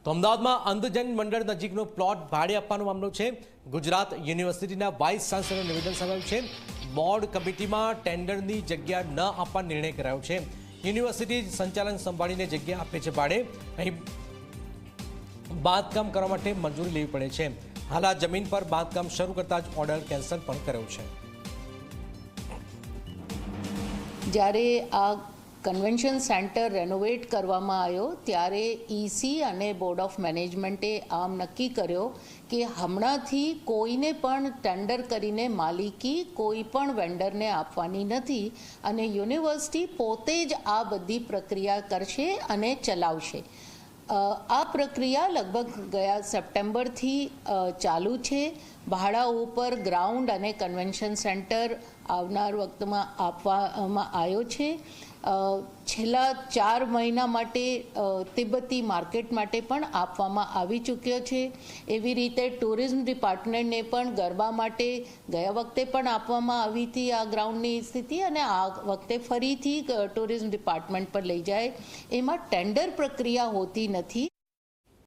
તો અમદાવાદમાં અંધજન મંડળ નજીકનો પ્લોટ ભાડે આપવાનો મામલો છે। ગુજરાત યુનિવર્સિટીના વાઇસ ચાન્સલરનું નિવેદન સામે આવ્યું છે। બોર્ડ કમિટીમાં ટેન્ડરની જગ્યા ન આપવા નિર્ણય કરાયો છે। યુનિવર્સિટી સંચાલન સંભાળીને જગ્યા આપે છે ભાડે। અહીં બાંધકામ કરવા માટે મંજૂરી લેવી પડે છે। હાલ આ જમીન પર બાંધકામ શરૂ કરતા જ ઓર્ડર કેન્સલ પણ કર્યો છે। જ્યારે આ કન્વેન્શન સેન્ટર રેનોવેટ કરવામાં આવ્યો ત્યારે ઈસી અને બોર્ડ ઓફ મેનેજમેન્ટે આમ નક્કી કર્યો કે હમણાંથી કોઈને પણ ટેન્ડર કરીને માલિકી કોઈ પણ વેન્ડરને આપવાની નથી અને યુનિવર્સિટી પોતે જ આ બધી પ્રક્રિયા કરશે અને ચલાવશે। આ પ્રક્રિયા લગભગ ગયા સપ્ટેમ્બરથી ચાલુ છે। ભાડા ઉપર ગ્રાઉન્ડ અને કન્વેન્શન સેન્ટર આવનાર વખતમાં આપવામાં આવ્યો છે। છેલ્લા 4 મહિના માટે તિબ્બતી માર્કેટ માટે પણ આપવામાં આવી ચૂક્યો છે। એવી રીતે ટુરિઝમ ડિપાર્ટમેન્ટને પણ ગરબા માટે ગયા વખતે પણ આપવામાં આવી હતી આ ગ્રાઉન્ડની સ્થિતિ અને આ વખતે ફરીથી ટુરિઝમ ડિપાર્ટમેન્ટ પર લઈ જાય। એમાં ટેન્ડર પ્રક્રિયા હોતી નથી।